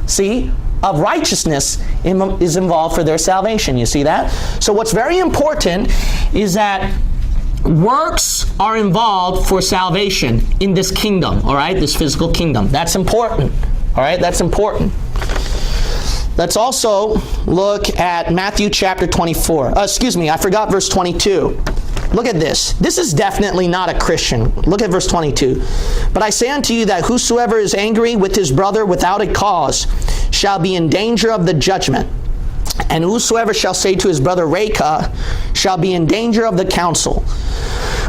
see, of righteousness is involved for their salvation. You see that? So what's very important is that works are involved for salvation in this kingdom, all right? This physical kingdom. That's important, all right? That's important. Let's also look at Matthew chapter 24. I forgot verse 22. Look at this. This is definitely not a Christian. Look at verse 22. But I say unto you that whosoever is angry with his brother without a cause shall be in danger of the judgment. And whosoever shall say to his brother, Reka, shall be in danger of the council.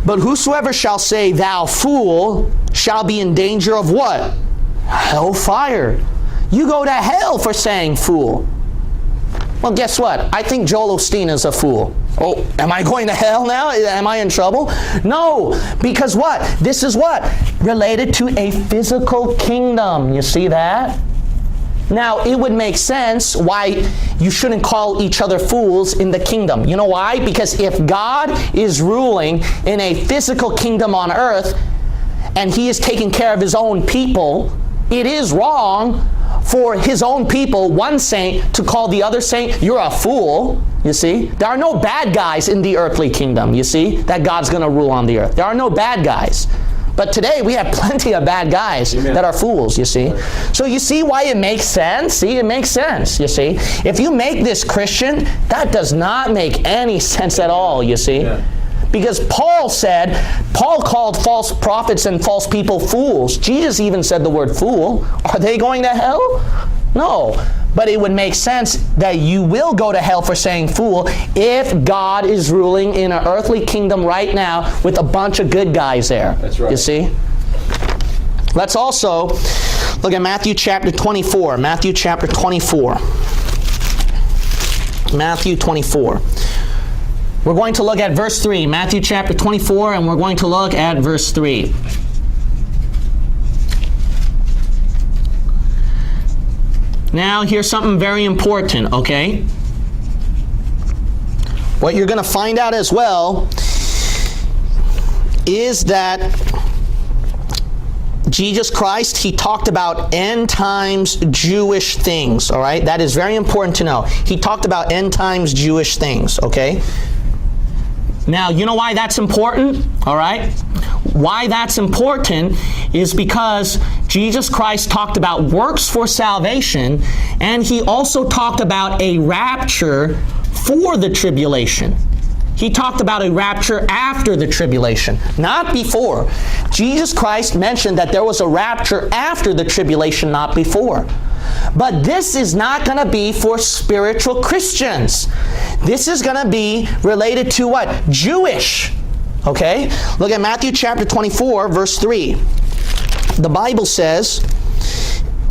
But whosoever shall say, thou fool, shall be in danger of what? Hellfire. You go to hell for saying fool. Well, guess what? I think Joel Osteen is a fool. Oh, am I going to hell now? Am I in trouble? No, because what? This is what? Related to a physical kingdom. You see that? Now, it would make sense why you shouldn't call each other fools in the kingdom. You know why? Because if God is ruling in a physical kingdom on earth, and He is taking care of His own people, it is wrong for His own people, one saint, to call the other saint, you're a fool, you see. There are no bad guys in the earthly kingdom, you see, that God's going to rule on the earth. There are no bad guys. But today we have plenty of bad guys that are fools, you see. So you see why it makes sense? See, it makes sense, you see. If you make this Christian, that does not make any sense at all, you see. Yeah. Because Paul called false prophets and false people fools. Jesus even said the word fool. Are they going to hell? No. But it would make sense that you will go to hell for saying fool if God is ruling in an earthly kingdom right now with a bunch of good guys there. That's right. You see? Let's also look at Matthew chapter 24. Matthew chapter 24. Matthew 24. We're going to look at verse 3. Matthew chapter 24, and we're going to look at verse 3. Now, here's something very important, okay? What you're going to find out as well is that Jesus Christ, He talked about end times Jewish things, all right? That is very important to know. He talked about end times Jewish things, okay? Now, you know why that's important, all right? Why that's important is because Jesus Christ talked about works for salvation, and He also talked about a rapture for the tribulation. He talked about a rapture after the tribulation, not before. Jesus Christ mentioned that there was a rapture after the tribulation, not before. But this is not going to be for spiritual Christians. This is going to be related to what? Jewish. Okay? Look at Matthew chapter 24, verse 3. The Bible says,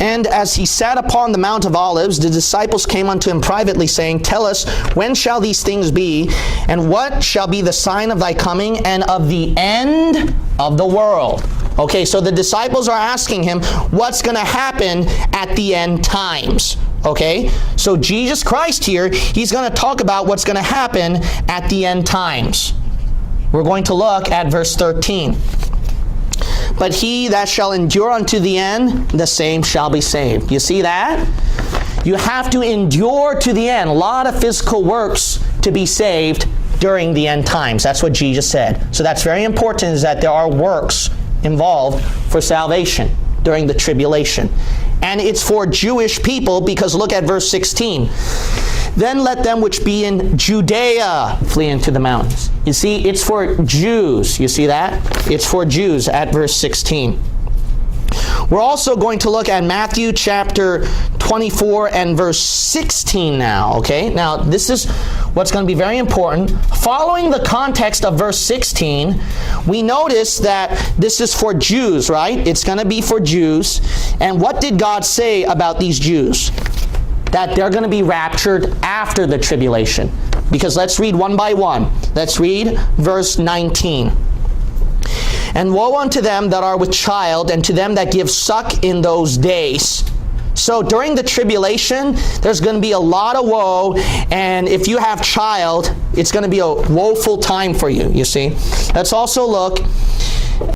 and as He sat upon the Mount of Olives, the disciples came unto Him privately, saying, tell us, when shall these things be? And what shall be the sign of Thy coming and of the end of the world? Okay, so the disciples are asking Him, what's going to happen at the end times? Okay, so Jesus Christ here, He's going to talk about what's going to happen at the end times. We're going to look at verse 13. But he that shall endure unto the end, the same shall be saved. You see that? You have to endure to the end. A lot of physical works to be saved during the end times. That's what Jesus said. So that's very important, is that there are works involved for salvation during the tribulation. And it's for Jewish people, because look at verse 16. Then let them which be in Judea flee into the mountains. You see, it's for Jews. You see that? It's for Jews at verse 16. We're also going to look at Matthew chapter 24 and verse 16 now, okay? Now, this is what's going to be very important. Following the context of verse 16, we notice that this is for Jews, right? It's going to be for Jews. And what did God say about these Jews? That they're going to be raptured after the tribulation. Because let's read one by one. Let's read verse 19. And woe unto them that are with child, and to them that give suck in those days. So during the tribulation, there's going to be a lot of woe, and if you have child, it's going to be a woeful time for you, you see. Let's also look